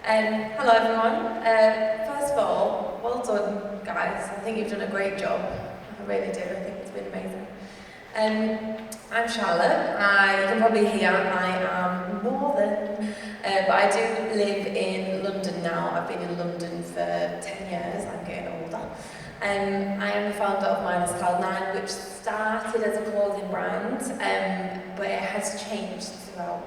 Hello everyone. First of all, well done guys. I think you've done a great job. I really do. I think it's been amazing. I'm Charlotte. You can probably hear I am northern, but I do live in London now. I've been in London for 10 years. I'm getting older. I am the founder of Cloud9, which started as a clothing brand, but it has changed throughout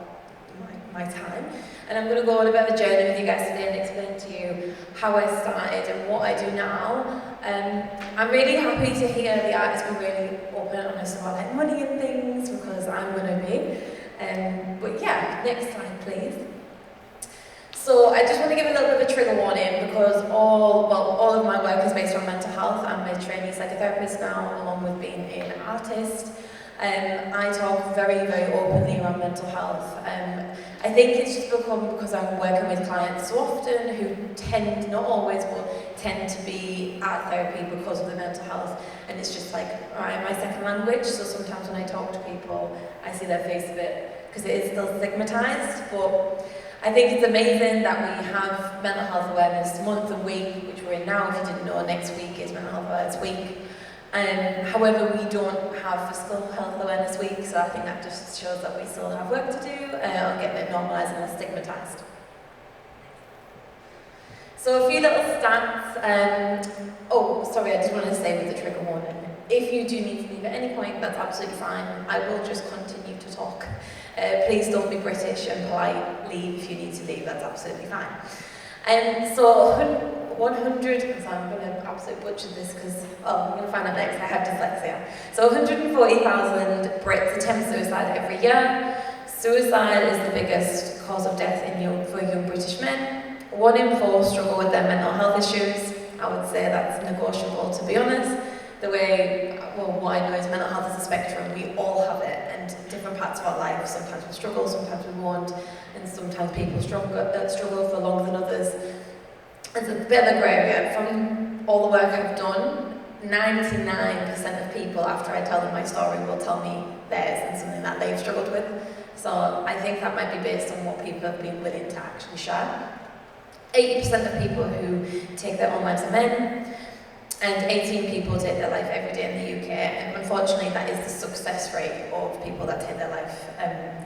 my time. And I'm going to go on a bit of a journey with you guys today and explain to you how I started and what I do now. I'm really happy to hear the artists were really open and honest about like money and things, because I'm going to be. But yeah, next slide please. So I just want to give a little bit of a trigger warning, because all of my work is based on mental health. I'm a trainee psychotherapist now, along with being an artist. I talk very, very openly around mental health. I think it's just become because I'm working with clients so often who tend, not always, but tend to be at therapy because of the mental health. And it's just like my second language, so sometimes when I talk to people, I see their face a bit, because it is still stigmatized. But I think it's amazing that we have Mental Health Awareness Month and Week, which we're in now. If you didn't know, next week is Mental Health Awareness Week. However, we don't have Physical Health Awareness Week, so I think that just shows that we still have work to do on getting it normalised and less stigmatised. So a few little stats. Oh, sorry, I just wanted to say with the trigger warning, if you do need to leave at any point, that's absolutely fine. I will just continue to talk. Please don't be British and polite. Leave if you need to leave, that's absolutely fine. So 100, so I'm going to absolutely butcher this because, I'm going to find out next, I have dyslexia. So 140,000 Brits attempt suicide every year. Suicide is the biggest cause of death for young British men. 1 in 4 struggle with their mental health issues. I would say that's negotiable, to be honest. What I know is mental health is a spectrum. We all have it, and different parts of our life. Sometimes we struggle, sometimes we won't, and sometimes people struggle for longer than others. It's a bit of a grey area. From all the work I've done, 99% of people, after I tell them my story, will tell me theirs and something that they've struggled with. So I think that might be based on what people have been willing to actually share. 80% of people who take their own lives are men, and 18 people take their life every day in the UK. And unfortunately, that is the success rate of people that take their life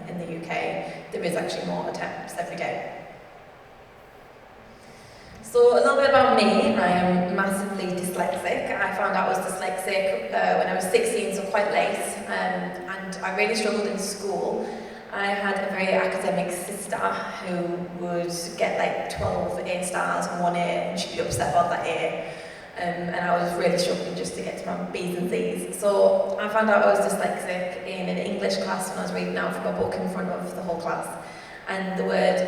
in the UK. There is actually more attempts every day. So a little bit about me. I am massively dyslexic. I found out I was dyslexic when I was 16, so quite late, and I really struggled in school. I had a very academic sister who would get like 12 A stars and 1 A, and she'd be upset about that A. And I was really struggling just to get to my B's and C's. So I found out I was dyslexic in an English class when I was reading out from a book in front of the whole class. And the word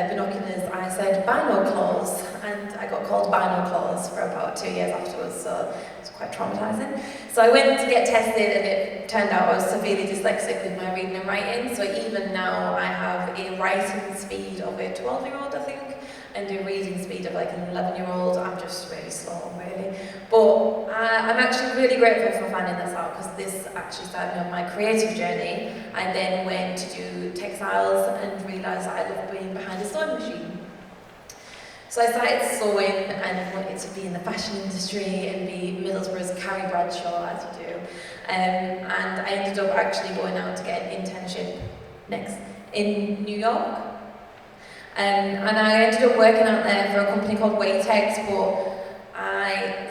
binoculars, I said binoclars, and I got called binoclars for about 2 years afterwards, so it was quite traumatizing. So I went to get tested, and it turned out I was severely dyslexic with my reading and writing, so even now I have a writing speed of a 12-year-old, I think, and a reading speed of like an 11-year-old. I'm just really slow, really. But I'm actually really grateful for finding this out, because this actually started me on my creative journey. I then went to do textiles and realised that I loved being behind a sewing machine. So I started sewing and wanted to be in the fashion industry and be Middlesbrough's Carrie Bradshaw, as you do. And I ended up actually going out to get an internship in New York. And I ended up working out there for a company called Waytex, but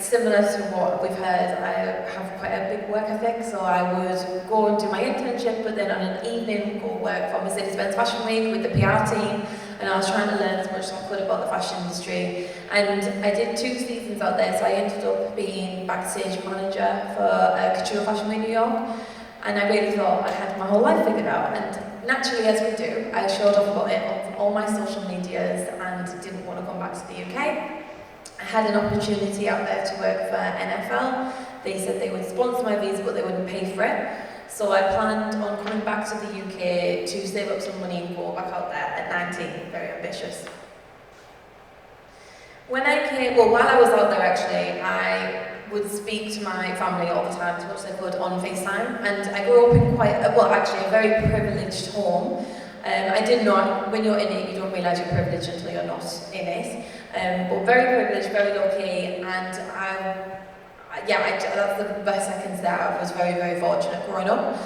similar to what we've heard, I have quite a big work ethic, so I would go and do my internship, but then on an evening go work for Mercedes-Benz Fashion Week with the PR team, and I was trying to learn as much as I could about the fashion industry. And I did 2 seasons out there, so I ended up being backstage manager for Couture Fashion Week New York, and I really thought I had my whole life figured out. And naturally, as we do, I showed off about it on all my social medias and didn't want to come back to the UK. I had an opportunity out there to work for NFL. They said they would sponsor my visa, but they wouldn't pay for it. So I planned on coming back to the UK to save up some money and go back out there at 19, very ambitious. While I was out there actually, I would speak to my family all the time as much as I could on FaceTime, and I grew up in a very privileged home. I didn't know, when you're in it, you don't realise you're privileged until you're not in it. But very privileged, very lucky, and that's the best I can say. I was very, very fortunate growing up.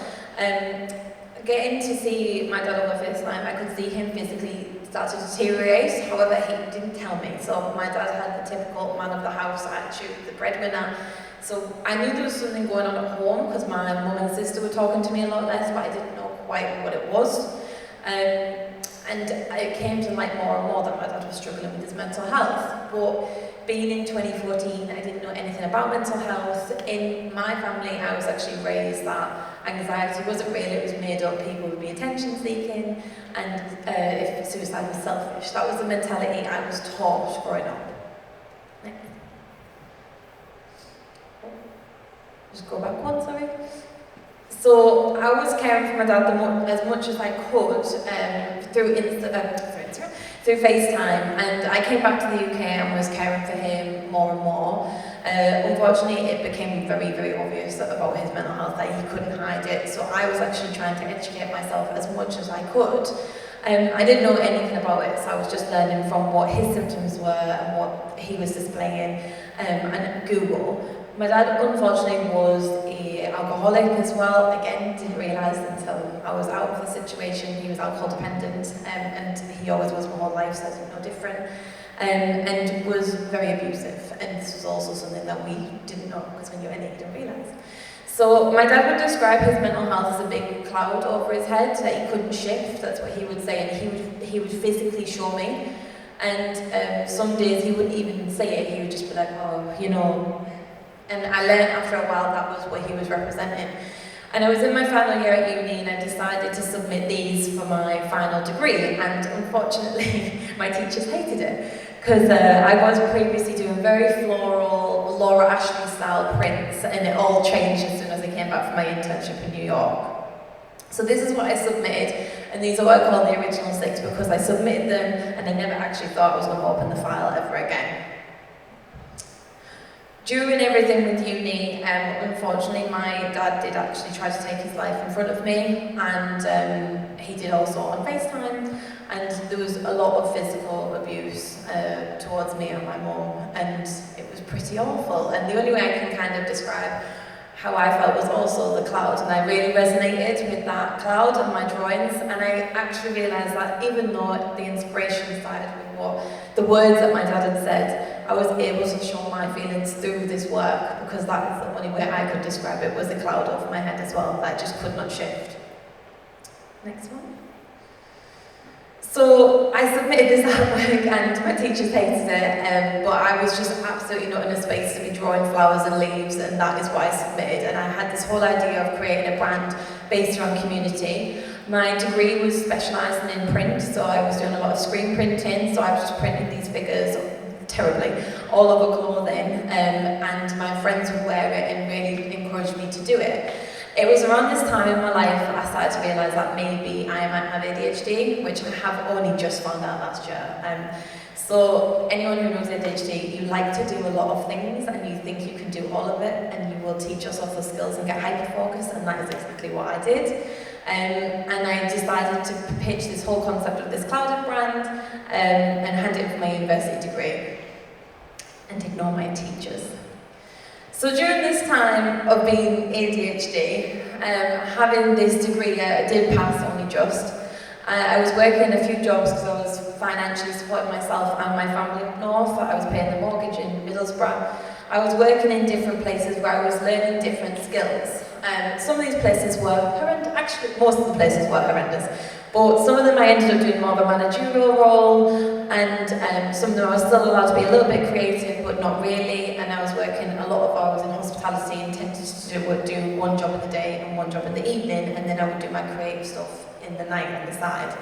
Getting to see my dad over FaceTime, I could see him physically start to deteriorate. However, he didn't tell me. So my dad had the typical man of the house attitude, the breadwinner. So I knew there was something going on at home because my mum and sister were talking to me a lot less, but I didn't know quite what it was. And it came to light more and more that my dad was struggling with his mental health. But being in 2014, I didn't know anything about mental health. In my family, I was actually raised that anxiety wasn't real, it was made up. People would be attention seeking, and if suicide was selfish. That was the mentality I was taught growing up. Next. Just go back one, sorry. So I was caring for my dad as much as I could through FaceTime, and I came back to the UK and was caring for him more and more. Unfortunately, it became very, very obvious about his mental health that he couldn't hide it, so I was actually trying to educate myself as much as I could. I didn't know anything about it, so I was just learning from what his symptoms were and what he was displaying, and Google. My dad, unfortunately, was an alcoholic as well. Again, didn't realise until I was out of the situation. He was alcohol dependent, and he always was my whole life, so I didn't know different. And was very abusive. And this was also something that we didn't know, because when you're in it, you don't realise. So my dad would describe his mental health as a big cloud over his head that he couldn't shift. That's what he would say, and he would physically show me. And some days he wouldn't even say it. He would just be like, oh, you know. And I learned after a while that was what he was representing. And I was in my final year at uni, and I decided to submit these for my final degree, and unfortunately my teachers hated it, because I was previously doing very floral, Laura Ashley style prints, and it all changed as soon as I came back from my internship in New York. So this is what I submitted, and these are what I call the original 6, because I submitted them and I never actually thought I was going to open the file ever again. During everything with uni, unfortunately, my dad did actually try to take his life in front of me, and he did also on FaceTime, and there was a lot of physical abuse towards me and my mum, and it was pretty awful. And the only way I can kind of describe how I felt was also the cloud, and I really resonated with that cloud and my drawings, and I actually realised that even though the inspiration started with what the words that my dad had said, I was able to show my feelings through this work, because that is the only way I could describe it, was a cloud over my head as well that I just could not shift. Next one. So I submitted this artwork and my teachers hated it, but I was just absolutely not in a space to be drawing flowers and leaves, and that is what I submitted. And I had this whole idea of creating a brand based around community. My degree was specialising in print, so I was doing a lot of screen printing, so I was just printing these figures terribly all over clothing, and my friends would wear it and really encouraged me to do it. It was around this time in my life that I started to realise that maybe I might have ADHD, which I have only just found out last year. So anyone who knows ADHD, you like to do a lot of things and you think you can do all of it, and you will teach yourself the skills and get hyper-focused, and that is exactly what I did. And I decided to pitch this whole concept of this clouded brand and hand it for my university degree, and ignore my teachers. So during this time of being ADHD, having this degree, I did pass only just. I was working a few jobs because I was financially supporting myself and my family up north. I was paying the mortgage in Middlesbrough. I was working in different places where I was learning different skills. Some of these places were horrendous, actually most of the places were horrendous, but some of them I ended up doing more of a managerial role, and some of them I was still allowed to be a little bit creative, but not really, and I was working a lot of hours in hospitality and tended to do one job in the day and one job in the evening, and then I would do my creative stuff in the night on the side.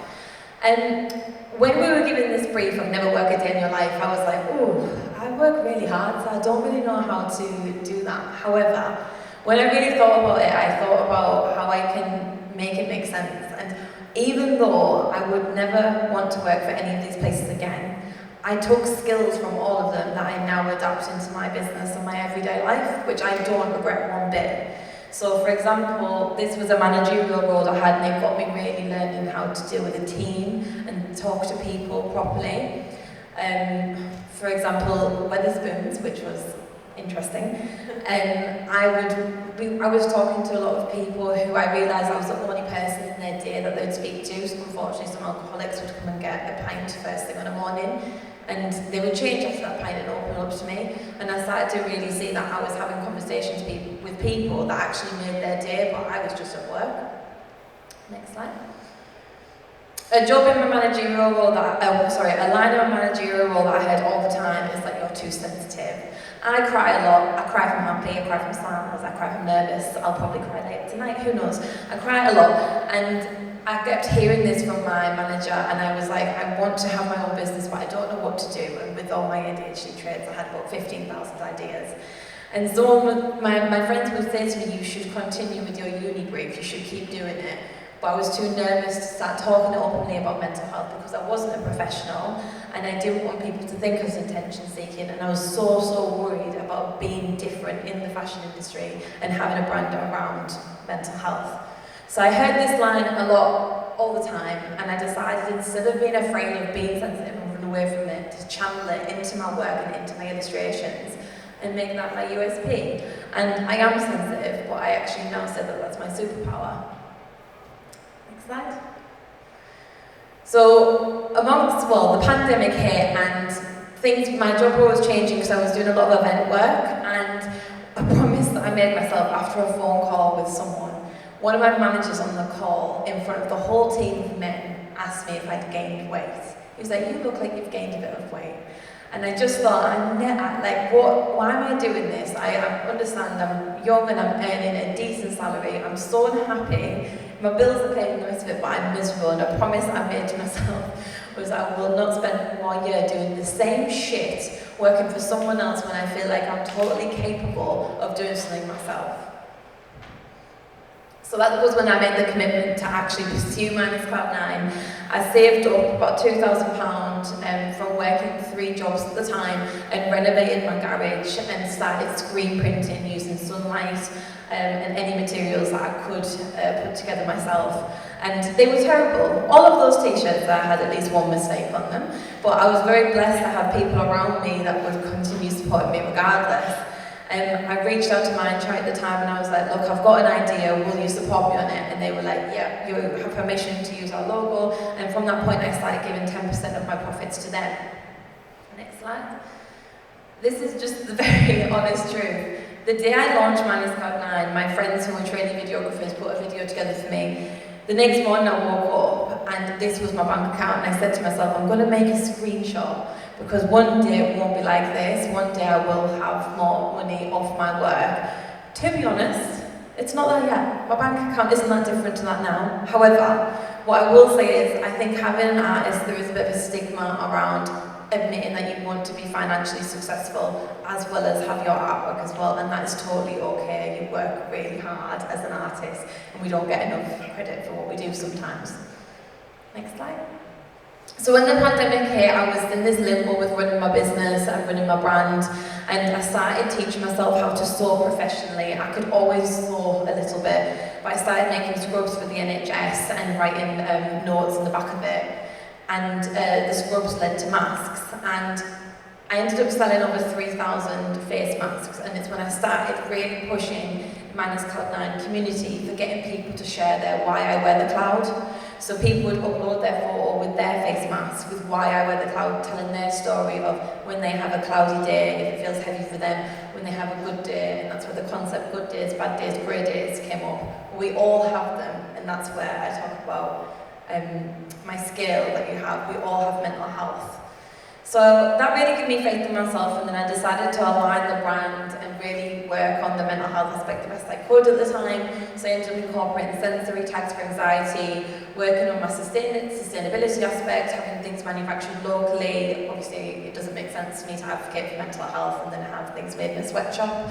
And when we were given this brief of never work a day in your life, I was like, oh, I work really hard, so I don't really know how to do that. However, when I really thought about it, I thought about how I can make it make sense. And even though I would never want to work for any of these places again, I took skills from all of them that I now adapt into my business and my everyday life, which I don't regret one bit. So for example, this was a managerial role I had, and it got me really learning how to deal with a team and talk to people properly. For example, Wetherspoons, which was interesting. I was talking to a lot of people who I realised I was the only person in their day that they'd speak to. So unfortunately, some alcoholics would come and get a pint first thing on a morning, and they would change after that pint and open up to me. And I started to really see that I was having conversations with people that actually made their day, but I was just at work. Next slide. A job in my managerial role a line in my managerial role that I heard all the time is like, you're too sensitive. And I cry a lot. I cry from happy, I cry from sadness, I cry from nervous. I'll probably cry later tonight, who knows. I cry a lot. And I kept hearing this from my manager, and I was like, I want to have my own business, but I don't know what to do. And with all my ADHD traits, I had about 15,000 ideas. And so my friends would say to me, you should continue with your uni brief, you should keep doing it. But I was too nervous to start talking openly about mental health because I wasn't a professional, and I didn't want people to think I was attention seeking, and I was so worried about being different in the fashion industry and having a brand around mental health. So I heard this line a lot, all the time, and I decided instead of being afraid of being sensitive and run away from it, to channel it into my work and into my illustrations and make that my USP. And I am sensitive, but I actually now say that that's my superpower. Slide. So the pandemic hit, and my job was changing because I was doing a lot of event work, and a promise that I made myself after a phone call with someone. One of my managers on the call, in front of the whole team of men, asked me if I'd gained weight. He was like, you look like you've gained a bit of weight. And I just thought, why am I doing this? I understand I'm young and I'm earning a decent salary. I'm so unhappy. My bills are paid and the rest of it, but I'm miserable. And a promise I made to myself was I will not spend 1 year doing the same shit, working for someone else when I feel like I'm totally capable of doing something myself. So that was when I made the commitment to actually pursue Minus Cloud 9. I saved up about £2,000 from working 3 jobs at the time and renovated my garage and started screen printing using sunlight and any materials that I could put together myself. And they were terrible. All of those t-shirts, I had at least one mistake on them, but I was very blessed to have people around me that would continue supporting me regardless. I reached out to Mindshare at the time and I was like, look, I've got an idea, will you support me on it? And they were like, yeah, you have permission to use our logo. And from that point I started giving 10% of my profits to them. Next slide. This is just the very honest truth. The day I launched Minus Cloud 9, my friends who were training videographers put a video together for me. The next morning I woke up and this was my bank account, and I said to myself, I'm going to make a screenshot because one day it won't be like this, one day I will have more money off my work. To be honest, it's not that yet. My bank account isn't that different to that now. However, what I will say is I think having an artist, there is a bit of a stigma around admitting that you want to be financially successful as well as have your artwork as well, and that is totally okay. You work really hard as an artist and we don't get enough credit for what we do sometimes. Next slide. So when the pandemic hit, I was in this limbo with running my business and running my brand, and I started teaching myself how to sew professionally. I could always sew a little bit, but I started making scrubs for the NHS and writing notes in the back of it. And the scrubs led to masks, and I ended up selling over 3,000 face masks, and it's when I started really pushing Minus Cloud 9 community for getting people to share their why I wear the cloud. So people would upload their photo with their face mask with why I wear the cloud, telling their story of when they have a cloudy day, if it feels heavy for them, when they have a good day, and that's where the concept good days, bad days, grey days came up. We all have them, and that's where I talk about my scale that you have. We all have mental health. So that really gave me faith in myself, and then I decided to align the brand and really work on the mental health aspect the best I could at the time. So I ended up incorporating sensory tags for anxiety, working on my sustainability aspect, having things manufactured locally. Obviously it doesn't make sense to me to advocate for mental health and then have things made in a sweatshop.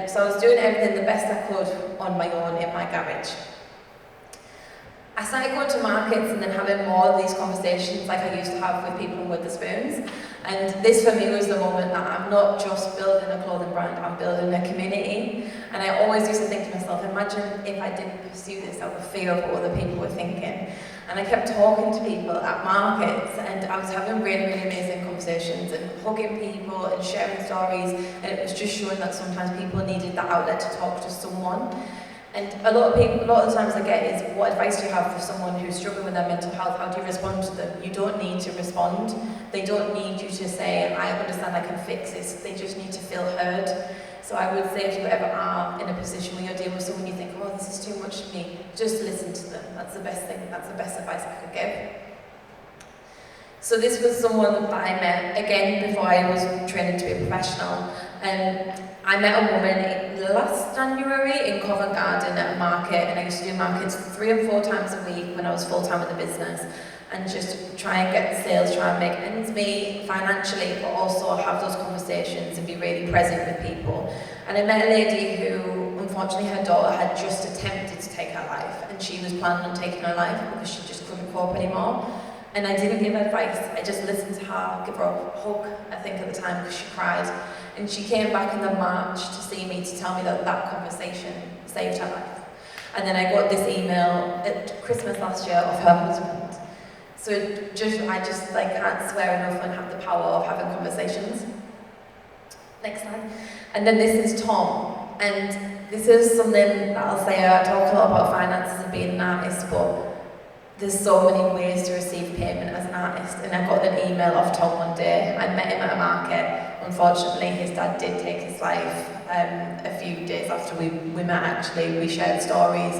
So I was doing everything the best I could on my own in my garage. I started going to markets and then having more of these conversations like I used to have with people with the spoons. And this for me was the moment that I'm not just building a clothing brand, I'm building a community. And I always used to think to myself, imagine if I didn't pursue this out of fear of what other people were thinking. And I kept talking to people at markets, and I was having really, really amazing conversations and hugging people and sharing stories, and it was just showing that sometimes people needed that outlet to talk to someone. And a lot of the times I get is, what advice do you have for someone who's struggling with their mental health? How do you respond to them? You don't need to respond. They don't need you to say, I understand, I can fix this. They just need to feel heard. So I would say, if you ever are in a position where you're dealing with someone you think, oh, this is too much for me, just listen to them. That's the best thing, that's the best advice I could give. So this was someone that I met, again, before I was training to be a professional. I met a woman last January in Covent Garden at a market, and I used to do markets 3 and 4 times a week when I was full-time in the business, and just try and get sales, try and make ends meet financially, but also have those conversations and be really present with people. And I met a lady who, unfortunately, her daughter had just attempted to take her life, and she was planning on taking her life because she just couldn't cope anymore. And I didn't give advice, I just listened to her, give her a hug, I think at the time, because she cried. And she came back in the March to see me, to tell me that that conversation saved her life. And then I got this email at Christmas last year of her husband. So I just like can't swear enough and have the power of having conversations. Next slide. And then this is Tom. And this is something that I'll say, I talk a lot about finances and being an artist, but there's so many ways to receive payment as an artist. And I got an email off Tom one day. I met him at a market. Unfortunately, his dad did take his life a few days after we met, actually. We shared stories.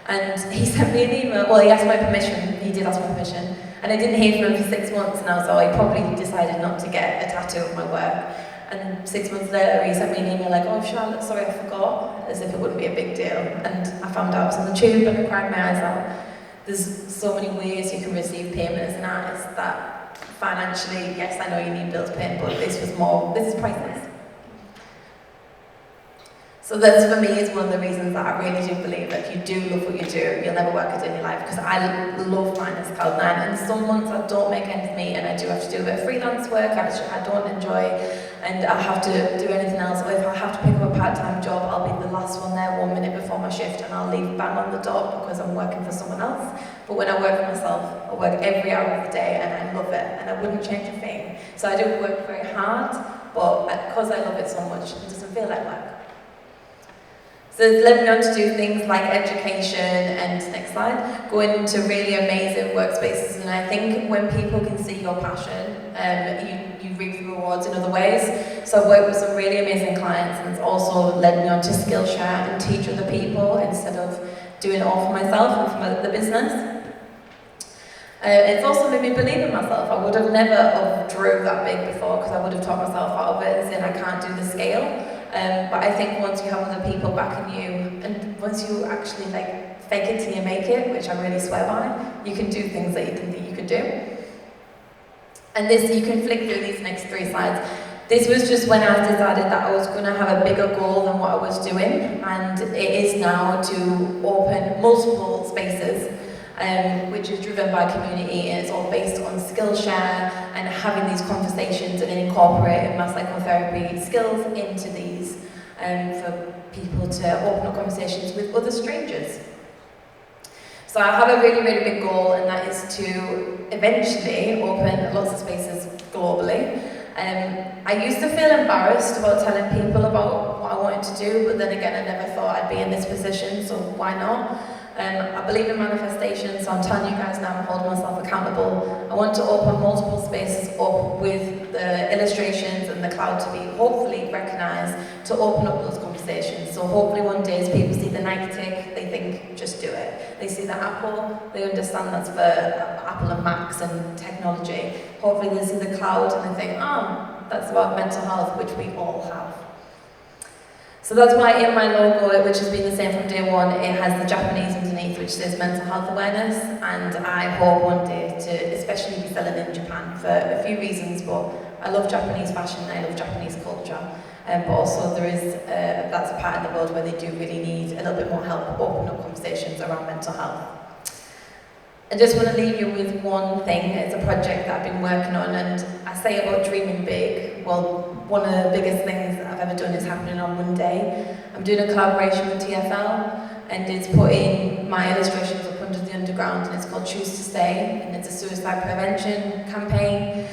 And he sent me an email. Well, he asked my permission. He did ask my permission. And I didn't hear from him for 6 months. And I was like, he probably decided not to get a tattoo of my work. And 6 months later, he sent me an email like, oh, Charlotte, sorry, I forgot. As if it wouldn't be a big deal. And I found out I was on the tube and I cried my eyes out. There's so many ways you can receive payment as an artist that financially, yes, I know you need bills paid, but this is priceless. So this for me is one of the reasons that I really do believe that if you do love what you do, you'll never work a day in your life, because I love finance cloud nine, and some months I don't make ends meet and I do have to do a bit of freelance work I don't enjoy, and I have to do anything else, or if I have to pick up a part-time job, I'll be the last one there 1 minute before my shift and I'll leave bang on the dot because I'm working for someone else. But when I work for myself, I work every hour of the day and I love it and I wouldn't change a thing. So I do work very hard, but because I love it so much, it doesn't feel like work. So it's led me on to do things like education and, next slide, go into really amazing workspaces. And I think when people can see your passion, you reap the rewards in other ways. So I've worked with some really amazing clients, and it's also led me on to Skillshare and teach other people instead of doing it all for myself and for the business. It's also made me believe in myself. I would have never drew that big before, because I would have taught myself out of it and saying I can't do the scale. But I think once you have other people backing you, and once you actually like fake it till you make it, which I really swear by, you can do things that you didn't think you could do. And this, you can flick through these next 3 slides. This was just when I decided that I was going to have a bigger goal than what I was doing, and it is now to open multiple spaces, which is driven by community, and it's all based on Skillshare and having these conversations and incorporating my psychotherapy skills into these for people to open up conversations with other strangers. So I have a really, really big goal, and that is to eventually open lots of spaces globally. I used to feel embarrassed about telling people about what I wanted to do, but then again I never thought I'd be in this position, so why not? I believe in manifestation, so I'm telling you guys now, I'm holding myself accountable. I want to open multiple spaces up with the illustrations and the cloud to be hopefully recognised, to open up those conversations. So hopefully one day as people see the Nike tick, they think, just do it. They see the Apple, they understand that's for Apple and Macs and technology. Hopefully they see the cloud and they think, oh, that's about mental health, which we all have. So that's why in my logo, which has been the same from day one, it has the Japanese underneath, which says mental health awareness, and I hope one day to especially be selling in Japan for a few reasons, but I love Japanese fashion, I love Japanese culture, but also there is, that's a part in the world where they do really need a little bit more help opening up conversations around mental health. I just want to leave you with one thing. It's a project that I've been working on, and I say about dreaming big. Well, one of the biggest things that I've ever done is happening on Monday. I'm doing a collaboration with TfL, and it's putting my illustrations up under the underground, and it's called Choose to Stay, and it's a suicide prevention campaign,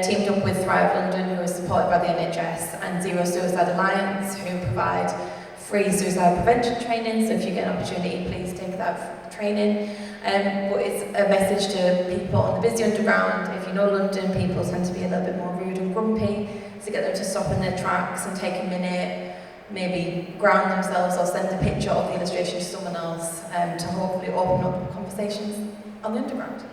teamed up with Thrive London, who is supported by the NHS, and Zero Suicide Alliance, who provide free suicide prevention training. So if you get an opportunity, please take that training. But it's a message to people on the busy underground. If you know London, people tend to be a little bit more rude and grumpy, so get them to stop in their tracks and take a minute, maybe ground themselves or send a picture of the illustration to someone else, to hopefully open up conversations on the underground.